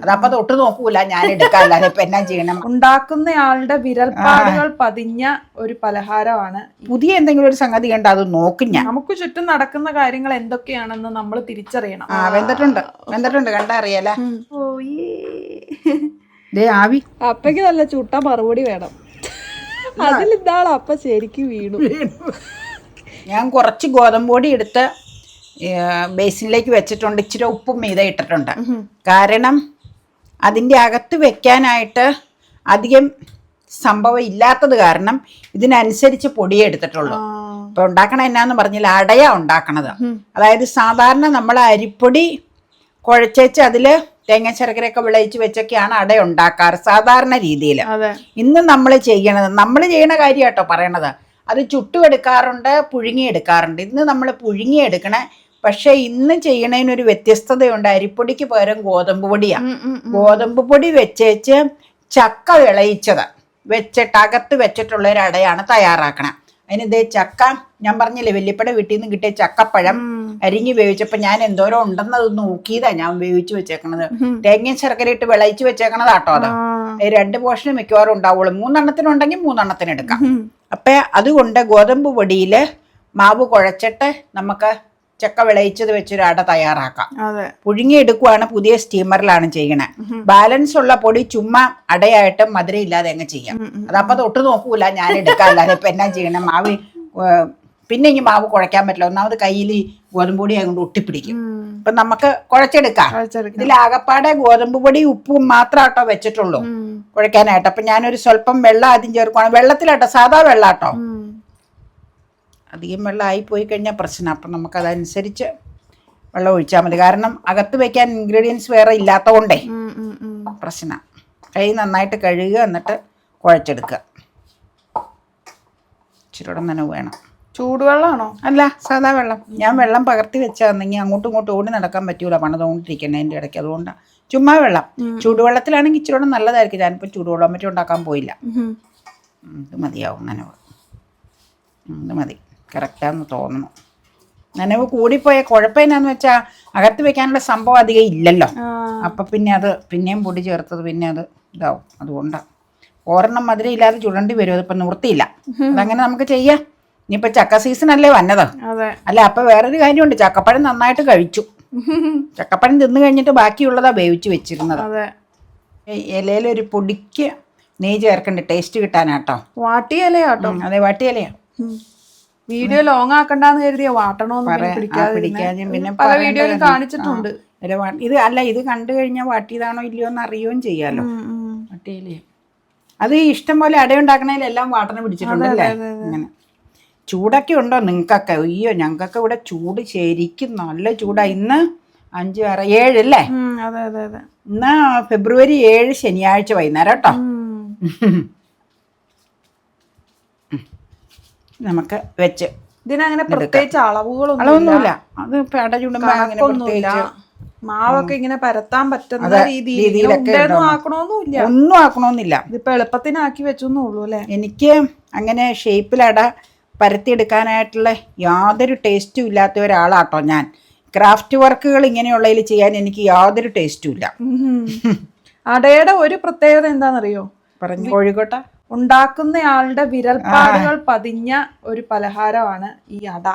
അതപ്പൊ തൊട്ട് നോക്കൂല, ഞാൻ എടുക്കാല്ലാതെ ഇപ്പൊ എന്നാ ചെയ്യണം. ഉണ്ടാക്കുന്നയാളുടെ വിരൽപ്പാടുകൾ പതിഞ്ഞ ഒരു പലഹാരമാണ്. പുതിയ എന്തെങ്കിലും ഒരു സംഗതി കണ്ട അത് നോക്കും ഞാൻ. നമുക്ക് ചുറ്റും നടക്കുന്ന കാര്യങ്ങൾ എന്തൊക്കെയാണെന്ന് നമ്മൾ തിരിച്ചറിയണം. വെന്തിട്ടുണ്ട് കണ്ടാ അറിയാലോ. ആവി അപ്പയ്ക്ക് നല്ല ചുട്ട മറുപടി വേണം. അതിലിന്താണ് അപ്പ ശരിക്കും വീണു. ഞാൻ കുറച്ച് ഗോതമ്പ് പൊടി എടുത്ത് ബേസിനിലേക്ക് വെച്ചിട്ടുണ്ട്. ഇച്ചിരി ഉപ്പും മീത ഇട്ടിട്ടുണ്ട്. കാരണം അതിൻ്റെ അകത്ത് വെക്കാനായിട്ട് അധികം സംഭവം ഇല്ലാത്തത് കാരണം ഇതിനനുസരിച്ച് പൊടിയെ എടുത്തിട്ടുള്ളൂ. ഇപ്പൊ ഉണ്ടാക്കണ എന്നാന്ന് പറഞ്ഞാൽ അടയാ ഉണ്ടാക്കണത്. അതായത് സാധാരണ നമ്മൾ അരിപ്പൊടി കുഴച്ചേച്ച് അതില് തേങ്ങ ശർക്കരയൊക്കെ വിളയിച്ച് വെച്ചൊക്കെയാണ് അട ഉണ്ടാക്കാറ് സാധാരണ രീതിയിൽ. ഇന്ന് നമ്മൾ ചെയ്യണ കാര്യം കേട്ടോ പറയണത്. അത് ചുട്ടുമെടുക്കാറുണ്ട്, പുഴുങ്ങിയെടുക്കാറുണ്ട്. ഇന്ന് നമ്മൾ പുഴുങ്ങിയെടുക്കണേ. പക്ഷെ ഇന്ന് ചെയ്യണതിനൊരു വ്യത്യസ്തതയുണ്ട്. അരിപ്പൊടിക്ക് പകരം ഗോതമ്പ് പൊടിയാണ്. ഗോതമ്പ് പൊടി വെച്ചേച്ച് ചക്ക വിളയിച്ചത് വെച്ചിട്ട് അകത്ത് വെച്ചിട്ടുള്ള ഒരു അടയാണ് തയ്യാറാക്കണം. അതിന് ഇതേ ചക്ക ഞാൻ പറഞ്ഞില്ലേ, വല്യപ്പയുടെ വീട്ടിൽ നിന്ന് കിട്ടിയ ചക്കപ്പഴം അരിഞ്ഞ് വേവിച്ചപ്പോൾ ഞാൻ എന്തോരം ഉണ്ടെന്നത് നോക്കിയതാ ഞാൻ വേവിച്ച് വെച്ചേക്കണത്. തേങ്ങയും ശർക്കര ഇട്ട് വിളയിച്ച് വെച്ചേക്കണതാട്ടോ. അത് 2 പോർഷന് മിക്കവാറും ഉണ്ടാവുള്ളൂ. 3 എണ്ണത്തിനുണ്ടെങ്കിൽ 3 എണ്ണത്തിന് എടുക്കാം. അപ്പൊ അതുകൊണ്ട് ഗോതമ്പ് പൊടിയിൽ മാവ് കുഴച്ചിട്ട് നമുക്ക് ചക്ക വിളയിച്ചത് വെച്ചൊരു അട തയ്യാറാക്കാം. പുഴുങ്ങിയെടുക്കുവാണ്, പുതിയ സ്റ്റീമറിലാണ് ചെയ്യണേ. ബാലൻസ് ഉള്ള പൊടി ചുമ്മാ അടയായിട്ട് മധുരം ഇല്ലാതെ അങ്ങ് ചെയ്യാം. അതപ്പൊ തൊട്ട് നോക്കൂല, ഞാൻ എടുക്കാല്ലാതെ ഇപ്പൊ എന്നാ ചെയ്യണം. മാവ് പിന്നെ ഇനി മാവ് കുഴയ്ക്കാൻ പറ്റില്ല. ഒന്നാമത് കയ്യിൽ ഗോതമ്പ് പൊടി ആയതുകൊണ്ട് ഒട്ടിപ്പിടിക്കും. അപ്പൊ നമുക്ക് കുഴച്ചെടുക്കാം. ഇതിലാകപ്പാടെ ഗോതമ്പ് പൊടി ഉപ്പും മാത്രാട്ടോ വെച്ചിട്ടുള്ളൂ കുഴയ്ക്കാനായിട്ട്. അപ്പൊ ഞാനൊരു സ്വല്പം വെള്ളം ആദ്യം ചേർക്കുവാണ്. വെള്ളത്തിലാട്ടോ, സാധാ വെള്ളാട്ടോ. അധികം വെള്ളം ആയിപ്പോയി കഴിഞ്ഞാൽ പ്രശ്നം. അപ്പം നമുക്കതനുസരിച്ച് വെള്ളം ഒഴിച്ചാൽ മതി. കാരണം അകത്ത് വെക്കാൻ ഇൻഗ്രീഡിയൻസ് വേറെ ഇല്ലാത്ത കൊണ്ടേ പ്രശ്നം. കൈ നന്നായിട്ട് കഴുകുക, എന്നിട്ട് കുഴച്ചെടുക്കുക. ഇച്ചിരിയോടെ നനവ് വേണം. ചൂടുവെള്ളമാണോ? അല്ല, സാധാ വെള്ളം. ഞാൻ വെള്ളം പകർത്തി വെച്ചാണെങ്കിൽ അങ്ങോട്ടും ഇങ്ങോട്ടും ഓടി നടക്കാൻ പറ്റൂല പണിതുകൊണ്ടിരിക്കുന്നതിൻ്റെ ഇടയ്ക്ക്. അതുകൊണ്ട് ചുമ്മാ വെള്ളം. ചൂടുവെള്ളത്തിലാണെങ്കിൽ ഇച്ചിരിയോടെ നല്ലതായിരിക്കും. ഞാനിപ്പോൾ ചൂടുവെള്ളം മറ്റും ഉണ്ടാക്കാൻ പോയില്ല. ഇത് മതിയാവും നനവ്. ഇത് മതി, കറക്റ്റാന്ന് തോന്നുന്നു. നനവ് കൂടിപ്പോയ കുഴപ്പം എന്നാന്ന് വെച്ചാൽ അകത്ത് വെക്കാനുള്ള സംഭവം അധികം ഇല്ലല്ലോ. അപ്പം പിന്നെ അത് പിന്നെയും പൊടി ചേർത്തത് പിന്നെ അത് ഇതാവും. അതുകൊണ്ടാണ് ഒരെണ്ണം മധുരം ഇല്ലാതെ ചുടണ്ടി വരും. അതിപ്പോൾ നിവൃത്തിയില്ല. അതങ്ങനെ നമുക്ക് ചെയ്യാം. ഇനിയിപ്പോൾ ചക്ക സീസൺ അല്ലേ വന്നത്. അല്ല, അപ്പം വേറൊരു കാര്യമുണ്ട്. ചക്കപ്പഴം നന്നായിട്ട് കഴിച്ചു. ചക്കപ്പഴം തിന്നു കഴിഞ്ഞിട്ട് ബാക്കിയുള്ളതാ വേവിച്ച് വെച്ചിരുന്നത്. ഇലയിലൊരു പൊടിക്ക് നെയ്യ് ചേർക്കണ്ട, ടേസ്റ്റ് കിട്ടാനാട്ടോ. വാട്ടിയലയാട്ടോ? അതെ, വാട്ടിയലയാ. വീഡിയോ ലോങ് ആക്കണ്ടെന്ന് കരുതിയ വാട്ടണോന്ന് പിടിക്കാതെ പിന്നെ പല വീഡിയോയിലും കാണിച്ചിട്ടുണ്ട്. ഇത് അല്ല, ഇത് കണ്ടു കഴിഞ്ഞാൽ വാട്ടിയതാണോ ഇല്ലയോ എന്ന് അറിയുകയും ചെയ്യാലോ. വാട്ടിയലേ അത് ഇഷ്ടം പോലെ അടയുണ്ടാക്കണേലെല്ലാം വാട്ടന പിടിച്ചിട്ടുണ്ടല്ലേ. അങ്ങനെ ചൂടൊക്കെ ഉണ്ടോ നിങ്ങൾക്കൊക്കെ? അയ്യോ, ഞങ്ങൾക്കൊക്കെ ഇവിടെ ചൂട് ശരിക്കും നല്ല ചൂടാ. ഇന്ന് 5, 6, 7 അല്ലേ? ഇന്ന് ഫെബ്രുവരി 7 ശനിയാഴ്ച വൈകുന്നേരം കേട്ടോ. നമുക്ക് വെച്ച് ഇതിനങ്ങനെ പ്രത്യേകിച്ച് അളവൊന്നുമില്ല. അത് അട ചുടുമ്പോ അങ്ങനെ പ്രത്യേകിച്ച് മാവൊക്കെ ഇങ്ങനെ പരത്താൻ പറ്റുന്ന രീതിയിലൊക്കെ ഒന്നും ആക്കണമെന്നില്ല. ഇതിപ്പോ എളുപ്പത്തിനാക്കി വെച്ചൊന്നുള്ളൂ അല്ലേ. എനിക്ക് അങ്ങനെ ഷേപ്പിലട പരത്തിയെടുക്കാനായിട്ടുള്ള യാതൊരു ടേസ്റ്റും ഇല്ലാത്ത ഒരാളാട്ടോ ഞാൻ. ക്രാഫ്റ്റ് വർക്കുകൾ ഇങ്ങനെയുള്ളതിൽ ചെയ്യാൻ എനിക്ക് യാതൊരു ടേസ്റ്റും ഇല്ല. അടയുടെ ഒരു പ്രത്യേകത എന്താണെന്നറിയോ? പറഞ്ഞു, കോഴിക്കോട്ട ഉണ്ടാക്കുന്നയാളുടെ വിരൽപ്പാടുകൾ പതിഞ്ഞ ഒരു പലഹാരമാണ് ഈ അട.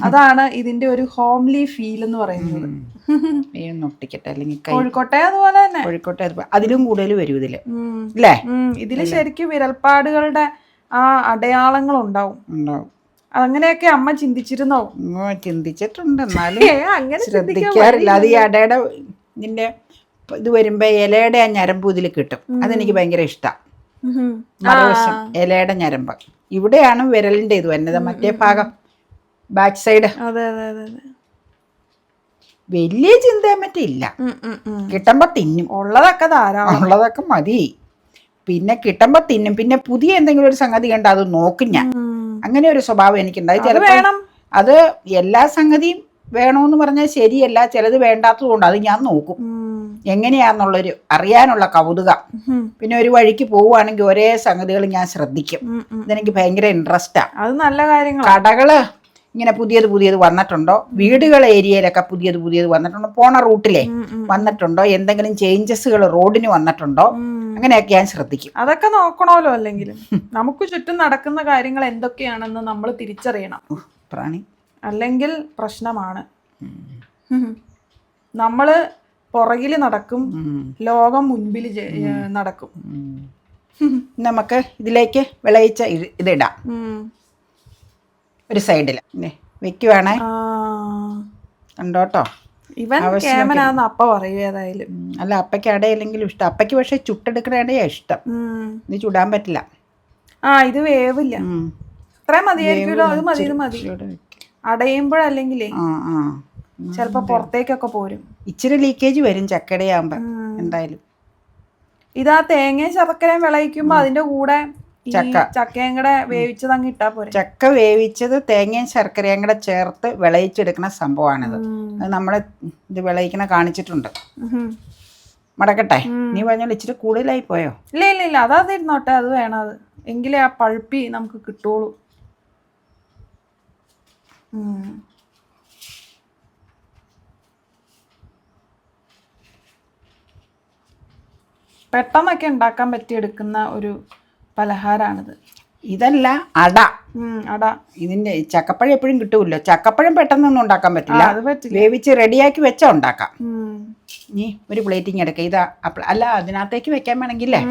അതാണ് ഇതിന്റെ ഒരു ഹോംലി ഫീൽ എന്ന് പറയുന്നത്. ഒട്ടിക്കട്ടെ, അല്ലെങ്കിൽ കോഴിക്കോട്ടെ അതുപോലെ തന്നെ. കോഴിക്കോട്ടെ അതിലും കൂടുതൽ വരും ഇതില് അല്ലേ. ഇതില് ശരിക്കും വിരൽപ്പാടുകളുടെ ആ അടയാളങ്ങൾ ഉണ്ടാവും. അങ്ങനെയൊക്കെ അമ്മ ചിന്തിച്ചിരുന്നോ? ചിന്തിച്ചിട്ടുണ്ട്, എന്നാലും അങ്ങനെ ശ്രദ്ധിക്കാറില്ല. അത് ഈ അടയുടെ ഇതിന്റെ ഇത് വരുമ്പോ ഇലയുടെ ആ ഞരമ്പ് ഇതിൽ കിട്ടും. അതെനിക്ക് ഭയങ്കര ഇഷ്ടമാണ്. മറുവശം ഇലയുടെ ഞരമ്പ് ഇവിടെയാണ് വിരലിന്റെ ഇത് വരുന്നത്. മറ്റേ ഭാഗം ബാക്ക് സൈഡ് വലിയ ചിന്തയെ പറ്റിയില്ല. കിട്ടുമ്പോ തിന്നും. ഉള്ളതൊക്കെ ധാരാളം, ഉള്ളതൊക്കെ മതി. പിന്നെ കിട്ടുമ്പോ തിന്നും. പിന്നെ പുതിയ എന്തെങ്കിലും ഒരു സംഗതി കണ്ട അത് നോക്കും ഞാൻ. അങ്ങനെ ഒരു സ്വഭാവം എനിക്കുണ്ടായി. ചിലപ്പോൾ അത് എല്ലാ സംഗതിയും വേണമെന്ന് പറഞ്ഞാൽ ശരിയല്ല, ചിലത് വേണ്ടാത്തത് കൊണ്ട് അത് ഞാൻ നോക്കും എങ്ങനെയാന്നുള്ളൊരു അറിയാനുള്ള കൗതുകം. പിന്നെ ഒരു വഴിക്ക് പോവുകയാണെങ്കിൽ ഒരേ സംഗതികൾ ഞാൻ ശ്രദ്ധിക്കും. ഇതെനിക്ക് ഭയങ്കര ഇൻട്രസ്റ്റാ. അത് നല്ല കാര്യങ്ങൾ. കടകള് ഇങ്ങനെ പുതിയത് വന്നിട്ടുണ്ടോ, വീടുകൾ ഏരിയയിലൊക്കെ പുതിയത് വന്നിട്ടുണ്ടോ, പോണ റൂട്ടിലെ വന്നിട്ടുണ്ടോ, എന്തെങ്കിലും ചേഞ്ചസുകൾ റോഡിന് വന്നിട്ടുണ്ടോ, അങ്ങനെയൊക്കെ ഞാൻ ശ്രദ്ധിക്കും. അതൊക്കെ നോക്കണമല്ലോ. അല്ലെങ്കിലും നമുക്ക് ചുറ്റും നടക്കുന്ന കാര്യങ്ങൾ എന്തൊക്കെയാണെന്ന് നമ്മൾ തിരിച്ചറിയണം. പ്രാണി അല്ലെങ്കിൽ പ്രശ്നമാണ്. നമ്മള് പുറകിൽ നടക്കും, ലോകം മുൻപിൽ നടക്കും. നമുക്ക് ഇതിലേക്ക് വിളയിച്ച ഇതിടാം ഒരു സൈഡിൽ വെക്കുവാണേ. കണ്ടോട്ടോ, ഇവൻ കേമനാന്ന് അപ്പ പറയൂ. ഏതായാലും അല്ല, അപ്പയ്ക്ക് അടയില്ലെങ്കിലും ഇഷ്ടം. അപ്പയ്ക്ക് പക്ഷെ ചുട്ടെടുക്കുന്ന അടയാ ഇഷ്ടം. ഇത് ചുടാൻ പറ്റില്ല. ഇത് വേവില്ല. ഇത്രയും മതിയായിരിക്കുമല്ലോ. അത് മതി, ഇത് മതി. അടയുമ്പോഴല്ലെങ്കിലേ ചിലപ്പോ പുറത്തേക്കൊക്കെ പോരും. ഇച്ചിരി ലീക്കേജ് വരും ചക്കടയാകുമ്പോ എന്തായാലും. ഇതാ തേങ്ങയും ശർക്കരയും വിളയിക്കുമ്പോ അതിന്റെ കൂടെ ചക്കയും കൂടെ വേവിച്ചത് അങ്ങ് ഇട്ടാ പോരെ. ചക്ക വേവിച്ചത് തേങ്ങയും ശർക്കരയും കൂടെ ചേർത്ത് വിളയിച്ചെടുക്കുന്ന സംഭവമാണിത്. അത് നമ്മള് ഇത് വിളയിക്കണ കാണിച്ചിട്ടുണ്ട്. മടക്കട്ടെ, നീ പറഞ്ഞാൽ ഇച്ചിരി കൂടുതലായി പോയോ? ഇല്ല അതാതിരുന്നോട്ടെ, അത് വേണം. അത് എങ്കിലേ ആ പഴുപ്പി നമുക്ക് കിട്ടുള്ളൂ. പെട്ടെന്നൊക്കെ ഉണ്ടാക്കാൻ പറ്റിയെടുക്കുന്ന ഒരു പലഹാരാണിത്. ഇതല്ല അട. അട ഇതിന്റെ ചക്കപ്പഴം എപ്പോഴും കിട്ടൂല്ലോ. ചക്കപ്പഴം പെട്ടെന്നൊന്നും ഉണ്ടാക്കാൻ പറ്റില്ല. വേവിച്ച് റെഡിയാക്കി വെച്ചാ ഉണ്ടാക്കാം. നീ ഒരു പ്ലേറ്റിങ് എടുക്ക. ഇതാ അല്ല, അതിനകത്തേക്ക് വെക്കാൻ വേണമെങ്കിലേ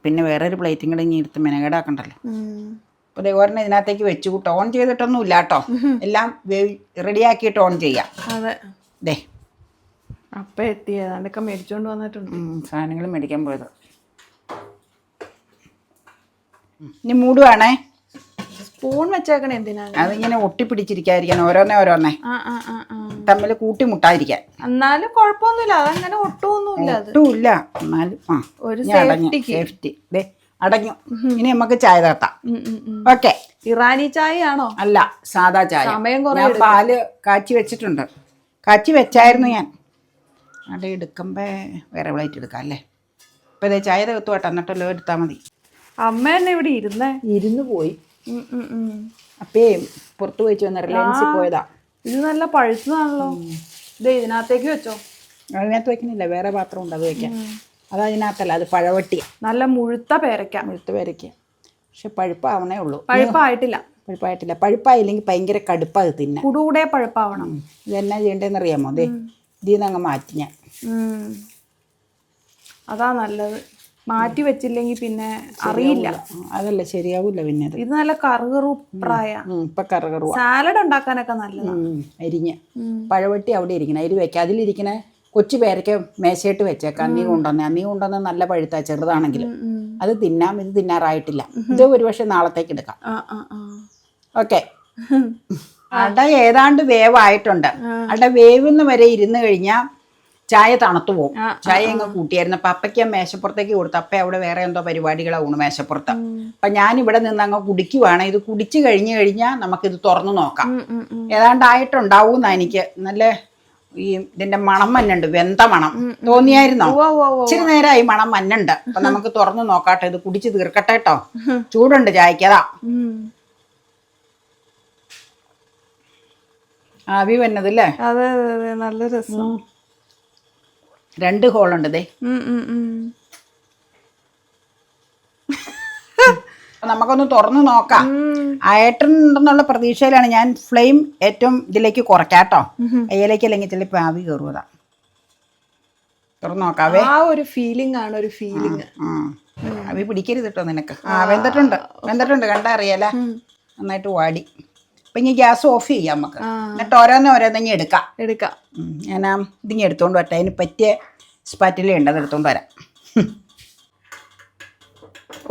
പിന്നെ വേറൊരു പ്ലേറ്റിങ് കൂടെ ഇനി എടുത്ത് മെനകേടാക്കണ്ടല്ലോ. അപ്പോൾ ദേവറിനെ ഇതിനകത്തേക്ക് വെച്ചു. ഓൺ ചെയ്തിട്ടൊന്നും ഇല്ല കേട്ടോ, എല്ലാം റെഡിയാക്കിയിട്ട് ഓൺ ചെയ്യാം. അതെ, ദേ അപ്പം എത്തിയത് അതൊക്കെ മേടിച്ചോണ്ട് വന്നിട്ടുണ്ട്. സാധനങ്ങൾ മേടിക്കാൻ പോയത്. ഇനി മൂടുവാണേ. സ്പൂൺ വെച്ചേക്കണേ എന്തിനാണ്? അതിങ്ങനെ ഒട്ടിപ്പിടിച്ചിരിക്കാതിരിക്കാൻ, ഓരോന്നേ തമ്മിൽ കൂട്ടിമുട്ടാതിരിക്കാൻ. എന്നാലും കുഴപ്പമൊന്നുമില്ല, അതങ്ങനെ ഒട്ടുമൊന്നുമില്ല. ഒട്ടുമില്ല, എന്നാലും ഒരു സേഫ്റ്റി. അടഞ്ഞു. ഇനി നമുക്ക് ചായ തട്ടാം. ഓക്കെ. ഇറാനി ചായ ആണോ? അല്ല, സാധാ ചായ. ഞാൻ പാല് കാച്ചി വെച്ചിട്ടുണ്ട്. കാച്ചി വെച്ചായിരുന്നു ഞാൻ. അവിടെ എടുക്കുമ്പോ വേറെ പ്ലേറ്റ് എടുക്കാം അല്ലേ. ഇപ്പൊ ഇതേ ചായ തകർത്തു കേട്ടോ, എന്നിട്ടല്ലോ എടുത്താൽ മതി. അമ്മ തന്നെ ഇവിടെ ഇരുന്ന് പോയി. അപ്പേ പുറത്ത് പോയി റിലയൻസിൽ പോയതാ. ഇത് നല്ല പഴുത്തതാണല്ലോ. ഇത് ഇതിനകത്തേക്ക് വെച്ചോ. അതിനകത്ത് വെക്കുന്നില്ല, വേറെ പാത്രം ഉണ്ട്, അത് വെക്കാം. അത് അതിനകത്തല്ല, അത് പഴവട്ടിയ. നല്ല മുഴുത്ത പേരയ്ക്ക. പക്ഷെ പഴുപ്പാവണേ ഉള്ളൂ. പഴുപ്പായിട്ടില്ല. പഴുപ്പായില്ലെങ്കിൽ ഭയങ്കര കടുപ്പാ അത് തിന്നെ. കുടുകൂടെ പഴുപ്പാവണം. ഇതെന്നാ ചെയ്യേണ്ടതെന്ന് അറിയാമോ? അതെ, ഇതിൽ നിന്ന് അങ്ങ് മാറ്റി ഞാൻ. അതാ നല്ലത്. മാറ്റി വെച്ചില്ലെങ്കിൽ പിന്നെ അറിയില്ല. അതല്ല, ശരിയാവൂല പിന്നെ. ഇത് നല്ല കറുകറുപ്രായ. ഇപ്പൊ കറുകറുവ. സാലഡ് ഉണ്ടാക്കാനൊക്കെ നല്ലതാണ്. അരിഞ്ഞ് പഴവട്ടി അവിടെ ഇരിക്കണം, അതിൽ വെക്കാം. അതിലിരിക്കണ കൊച്ചു പേരയ്ക്ക് മേശയിട്ട് വെച്ചേക്കാം. നീ കൊണ്ടുവന്ന നല്ല പഴുത്ത ചെറുതാണെങ്കിലും അത് തിന്നാം. ഇത് തിന്നാറായിട്ടില്ല. ഇത് ഒരുപക്ഷെ നാളത്തേക്ക് എടുക്കാം. ഓക്കെ. അട ഏതാണ്ട് വേവായിട്ടുണ്ട്. അട വേവുന്ന വരെ ഇരുന്ന് കഴിഞ്ഞാൽ ചായ തണുത്തു പോകും. ചായ അങ്ങ് കൂട്ടിയായിരുന്നു. അപ്പൊ അപ്പയ്ക്ക് മേശപ്പുറത്തേക്ക് കൊടുത്തു. അപ്പ അവിടെ വേറെ എന്തോ പരിപാടികളാണ് മേശപ്പുറത്ത്. അപ്പൊ ഞാൻ ഇവിടെ നിന്ന് അങ്ങ് കുടിക്കുവാണ്. ഇത് കുടിച്ചു കഴിഞ്ഞാൽ നമുക്കിത് തുറന്നു നോക്കാം. ഏതാണ്ടായിട്ടുണ്ടാവൂന്നാ എനിക്ക്. നല്ല ഈ ഇതിന്റെ മണം മഞ്ഞുണ്ട്, വെന്ത മണം തോന്നിയായിരുന്നോ? ഇച്ചിരി നേരമായി മണം മഞ്ഞുണ്ട്. അപ്പൊ നമുക്ക് തുറന്നു നോക്കാട്ടെ. ഇത് കുടിച്ച് തീർക്കട്ടെ കേട്ടോ. ചൂടുണ്ട് ചായക്കതാ. ആവി വന്നതല്ലേ? അതെ, നല്ല രസം. 2 ഹോളുണ്ട്. ദേ നമുക്കൊന്ന് തുറന്നു നോക്കാം. ആയിട്ടുണ്ടെന്നുള്ള പ്രതീക്ഷയിലാണ് ഞാൻ. ഫ്ലെയിം ഏറ്റവും ഇതിലേക്ക് കുറയ്ക്കാട്ടോ, അയ്യലേക്ക്. അല്ലെങ്കിൽ ചിലപ്പോൾ ആവി കയറുക. തുറന്നു നോക്കാവേ. ആ ഒരു ഫീലിംഗ് ആണ്, ഒരു ഫീലിംഗ്. ആവി പിടിക്കരുത് കേട്ടോ നിനക്ക്. വെന്തിട്ടുണ്ട് കണ്ടാ അറിയാലേ. നന്നായിട്ട് വാടി. അപ്പം ഇനി ഗ്യാസ് ഓഫ് ചെയ്യാം നമുക്ക്. എന്നിട്ട് ഓരോന്നോരോന്നിങ്ങി എടുക്കാം. ഞാൻ ഇതിങ്ങി എടുത്തോണ്ട് വരട്ടെ. അതിന് പറ്റിയ സ്പാറ്റില ഉണ്ട്, അത് എടുത്തോണ്ട് വരാം.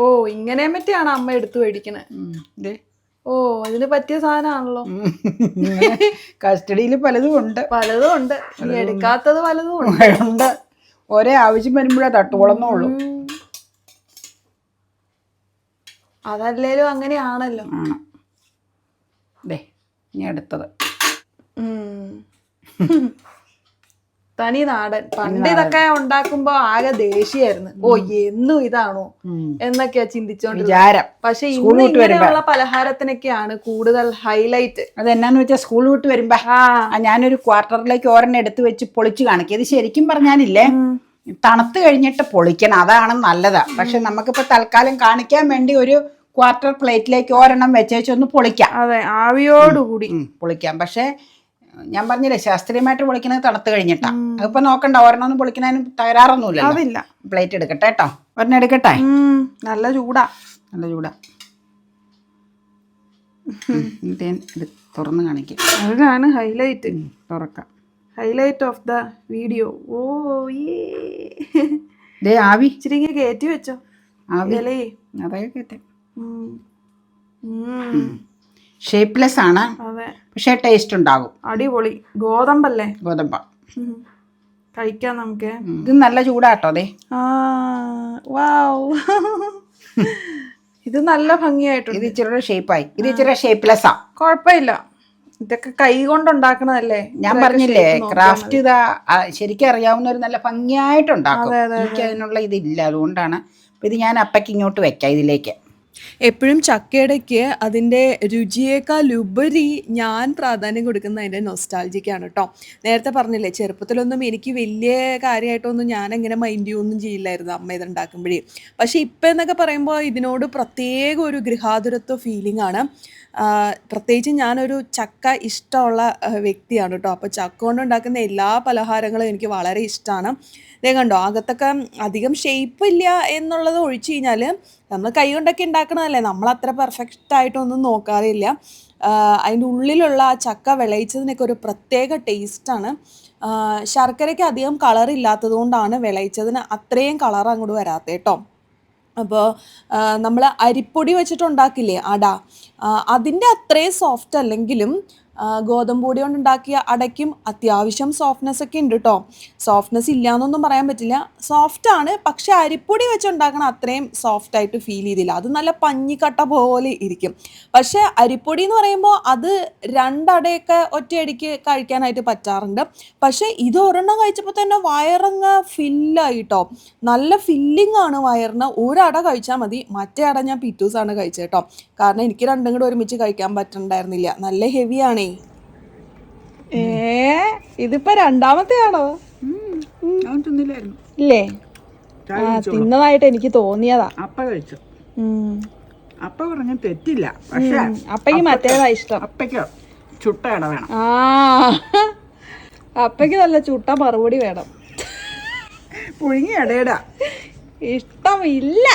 ഓ, ഇങ്ങനെ പറ്റിയാണ് അമ്മ എടുത്തു മേടിക്കണേ. ഓ, അതിന് പറ്റിയ സാധനമാണല്ലോ. കസ്റ്റഡിയിൽ പലതും ഉണ്ട്. എടുക്കാത്തത് പലതും ഉണ്ട്. ഒരേ ആവശ്യം വരുമ്പോഴേ തട്ടുകൊളന്നുള്ളൂ. അതല്ലേലും അങ്ങനെയാണല്ലോ. ദേ ഇനി അടുത്തത്. തനി നാടൻ. പണ്ട് ഇതൊക്കെ ഉണ്ടാക്കുമ്പോ ആകെ ദേഷ്യായിരുന്നു. ഓ എന്നും ഇതാണോ എന്നൊക്കെയാ ചിന്തിച്ചോണ്ട് വിചാരം. പക്ഷെ ഇന്ന് ഇങ്ങനെയുള്ള പലഹാരത്തിനൊക്കെയാണ് കൂടുതൽ ഹൈലൈറ്റ്. അതെന്നാന്ന് വെച്ചാൽ സ്കൂൾ വിട്ട് വരുമ്പോ ഞാനൊരു ക്വാർട്ടറിലേക്ക് ഒരെണ്ണം എടുത്ത് വെച്ച് പൊളിച്ചു കാണിക്കും. ഇത് ശരിക്കും പറഞ്ഞാലില്ലേ തണുത്ത് കഴിഞ്ഞിട്ട് പൊളിക്കണം, അതാണ് നല്ലതാ. പക്ഷെ നമുക്കിപ്പോ തൽക്കാലം കാണിക്കാൻ വേണ്ടി ഒരു ക്വാർട്ടർ പ്ലേറ്റിലേക്ക് ഒരെണ്ണം വെച്ചൊന്ന് പൊളിക്കാം. അതെ, ആവിയോടുകൂടി പൊളിക്കാം. പക്ഷെ ഞാൻ പറഞ്ഞില്ലേ ശാസ്ത്രീയമായിട്ട് പൊളിക്കുന്നത് തണുത്ത് കഴിഞ്ഞിട്ടാ. അതിപ്പോ നോക്കണ്ട, ഒരെണ്ണം പൊളിക്കുന്നതിന് തകരാറൊന്നുമില്ല. പ്ലേറ്റ് എടുക്കട്ടെ കേട്ടോ, ഒരെണ്ണം എടുക്കട്ടെ. നല്ല ചൂടാ, നല്ല ചൂടാ. ഇത് തുറന്ന് കാണിക്കാം, അതാണ് ഹൈലൈറ്റ്. തുറക്കാം. Highlight of the video. ഓ ദേ ആവി ഇച്ചിരി കയറ്റി വെച്ചോ. ആവി അതൊക്കെ കയറ്റി. ഷേപ്പ്ലെസ് ആണ്, പക്ഷെ ടേസ്റ്റ് ഉണ്ടാകും. അടിപൊളി. ഗോതമ്പല്ലേ? ഗോതമ്പ. കഴിക്കാം നമുക്ക്. ഇത് നല്ല ചൂടാട്ടോ. അതെ, വാവ്. ഇത് നല്ല ഭംഗിയായിട്ടുണ്ട്. ഇത് ഇച്ചിരി ഷേപ്പായി. ഇത് ഇച്ചിരി ഷേപ്പ്ലെസ്സാ. കുഴപ്പമില്ല, ഇതൊക്കെ കൈ കൊണ്ടുണ്ടാക്കണതല്ലേ. ഞാൻ പറഞ്ഞില്ലേ ക്രാഫ്റ്റ് ഇതാ ശരിക്കും അറിയാവുന്നവർ നല്ല ഭംഗിയായിട്ടുണ്ടാക്കും. എനിക്ക് അതിനുള്ള ഇതില്ല, അതുകൊണ്ടാണ്. ഇത് ഞാൻ അപ്പയ്ക്ക് ഇങ്ങോട്ട് വെക്കാം ഇതിലേക്ക്. എപ്പോഴും ചക്കയടയ്ക്ക് അതിൻ്റെ രുചിയേക്കാൾ ഉപരി ഞാൻ പ്രാധാന്യം കൊടുക്കുന്നത് അതിൻ്റെ നൊസ്റ്റാൾജിക്കാണ് കേട്ടോ. നേരത്തെ പറഞ്ഞില്ലേ ചെറുപ്പത്തിലൊന്നും എനിക്ക് വലിയ കാര്യമായിട്ടൊന്നും ഞാനങ്ങനെ മൈൻഡ് ചെയ്യുകയൊന്നും ചെയ്യില്ലായിരുന്നു അമ്മ ഇതുണ്ടാക്കുമ്പോഴേ. പക്ഷേ ഇപ്പം എന്നൊക്കെ പറയുമ്പോൾ ഇതിനോട് പ്രത്യേക ഒരു ഗൃഹാതുരത്വ ഫീലിംഗ് ആണ്. പ്രത്യേകിച്ച് ഞാനൊരു ചക്ക ഇഷ്ടമുള്ള വ്യക്തിയാണ് കേട്ടോ. അപ്പോൾ ചക്ക കൊണ്ടുണ്ടാക്കുന്ന എല്ലാ പലഹാരങ്ങളും എനിക്ക് വളരെ ഇഷ്ടമാണ്. ഇതേ കണ്ടോ, അകത്തൊക്കെ അധികം ഷേപ്പ് ഇല്ല എന്നുള്ളത് ഒഴിച്ചു കഴിഞ്ഞാൽ നമ്മൾ കൈ കൊണ്ടൊക്കെ ഉണ്ടാക്കണതല്ലേ, നമ്മൾ അത്ര പെർഫെക്റ്റ് ആയിട്ടൊന്നും നോക്കാറില്ല. അതിൻ്റെ ഉള്ളിലുള്ള ആ ചക്ക വിളയിച്ചതിനൊക്കെ ഒരു പ്രത്യേക ടേസ്റ്റാണ്. ശർക്കരയ്ക്ക് അധികം കളറില്ലാത്തത് കൊണ്ടാണ് വിളയിച്ചതിന് അത്രയും കളർ അങ്ങോട്ട് വരാത്തത് കേട്ടോ. അപ്പോൾ നമ്മൾ അരിപ്പൊടി വെച്ചിട്ടുണ്ടാക്കില്ലേ അട, അതിൻ്റെ അത്രയും സോഫ്റ്റ് അല്ലെങ്കിലും ഗോതമ്പ് പൊടി കൊണ്ടുണ്ടാക്കിയ അടയ്ക്കും അത്യാവശ്യം സോഫ്റ്റ്നെസ് ഒക്കെ ഉണ്ട് കേട്ടോ. സോഫ്റ്റ്നെസ് ഇല്ല എന്നൊന്നും പറയാൻ പറ്റില്ല, സോഫ്റ്റാണ്. പക്ഷെ അരിപ്പൊടി വെച്ചുണ്ടാക്കണ അത്രയും സോഫ്റ്റായിട്ട് ഫീൽ ചെയ്തില്ല. അത് നല്ല പഞ്ഞിക്കട്ട പോലെ ഇരിക്കും. പക്ഷെ അരിപ്പൊടി എന്ന് പറയുമ്പോൾ അത് രണ്ടടയൊക്കെ ഒറ്റയടിക്ക് കഴിക്കാനായിട്ട് പറ്റാറുണ്ട്. പക്ഷെ ഇത് ഒരെണ്ണം കഴിച്ചപ്പോൾ തന്നെ വയറങ്ങ് ഫില്ലായിട്ടോ. നല്ല ഫില്ലിംഗ് ആണ് വയറിന്. ഒരട കഴിച്ചാൽ മതി. മറ്റേ അട ഞാൻ പിറ്റൂസാണ് കഴിച്ചത് കേട്ടോ. കാരണം എനിക്ക് രണ്ടും കൂടെ ഒരുമിച്ച് കഴിക്കാൻ പറ്റുന്നുണ്ടായിരുന്നില്ല, നല്ല ഹെവിയാണേ. ഇതിപ്പോ രണ്ടാമത്തെ ആണോ? ഇല്ലേ, തിന്നതായിട്ട് എനിക്ക് തോന്നിയതാ. അപ്പ കഴിച്ചു. അപ്പ പറഞ്ഞ തെറ്റില്ല, പക്ഷെ അപ്പയ്ക്ക് മറ്റേതാ ഇഷ്ടം. അപ്പയ്ക്ക് ചുട്ട ഇട വേണം. അപ്പയ്ക്ക് നല്ല ചുട്ട മറുപടി വേണം. പുഴുങ്ങി ഇടയിടാ ഇഷ്ടമില്ല,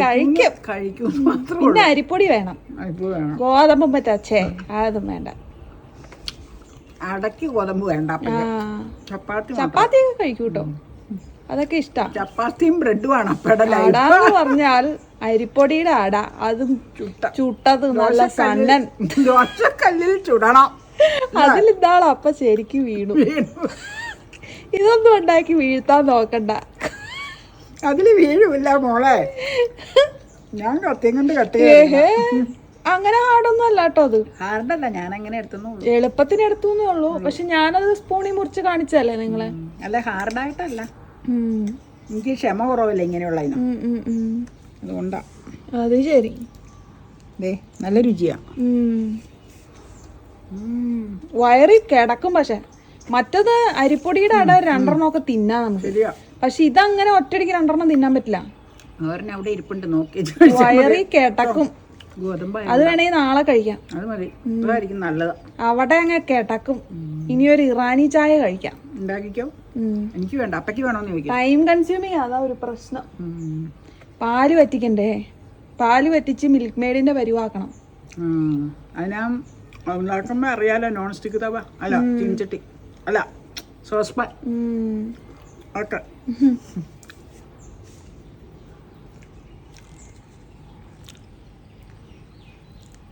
കഴിക്കും. പിന്നെ അരിപ്പൊടി വേണം, ഗോതമ്പും പറ്റേ അതും വേണ്ട. അടയ്ക്ക് ഗോതമ്പ് വേണ്ട. ചപ്പാത്തി ഒക്കെ കഴിക്കും കേട്ടോ, അതൊക്കെ ഇഷ്ടം. ചപ്പാത്തിയും ബ്രെഡും ആണ് അടാന്ന് പറഞ്ഞാൽ അരിപ്പൊടിയുടെ അട, അതും ചുട്ടത് നല്ല സന്നൻ ദോശക്കല്ലിൽ ചുടണം. അതിലിന്നാളെ അപ്പ ശരിക്കും വീണു. ഇതൊന്നും ഉണ്ടാക്കി വീഴ്ത്താൻ നോക്കണ്ട. അതില് വീഴുമില്ല മോളെ, ഞാൻ കത്തിയും കൊണ്ട് അങ്ങനെ ഹാർഡൊന്നും അല്ല കേട്ടോ. അത് ഹാർഡല്ല, ഞാൻ അങ്ങനെ എടുത്തു, എളുപ്പത്തിന് എടുത്തുന്നേ ഉള്ളൂ. പക്ഷെ ഞാനത് സ്പൂണിൽ മുറിച്ച് കാണിച്ചല്ലേ നിങ്ങളെ. അല്ല ഹാർഡായിട്ടല്ല, എനിക്ക് ക്ഷമ കുറവില്ല ഇങ്ങനെയുള്ള അതുകൊണ്ടാ. അത് ശരി. നല്ല രുചിയാ, വയറിൽ കിടക്കും. പക്ഷെ മറ്റത് അരിപ്പൊടിയുടെ അട രണ്ടെണ്ണമൊക്കെ തിന്നാ നമുക്ക്. പക്ഷെ ഇതങ്ങനെ ഒറ്റയടിക്ക് രണ്ടെണ്ണം തിന്നാൻ പറ്റില്ല, അവിടെ ഇരിപ്പുണ്ട് നോക്കി. വയറിൽ കിടക്കും. അത് വേണമെങ്കിൽ നാളെ കഴിക്കാം, അത് മതി, അതായിരിക്കും നല്ലത്. അവിടെ അങ്ങ് കിടക്കും. ഇനിയൊരു ഇറാനി ചായ കഴിക്കാം. ഉണ്ടാക്കിക്കോ. എനിക്ക് വേണ്ട, അപ്പയ്ക്ക് വേണോന്ന് ചോദിക്കാം. ടൈം കൺസ്യൂമിങ്, അതാ ഒരു പ്രശ്നം. പാല് വറ്റിക്കണ്ടേ, പാല് വറ്റിച്ച് മിൽക്ക് മെയ്ഡിന്റെ പരിവാക്കണം. അതിനാ ഉണ്ടാക്കുമ്പോ അറിയാലോ, നോൺ സ്റ്റിക്ക് തവ അല്ല ചീൻചട്ടി അല്ല സോസ് പാൻ. ഓക്കെ.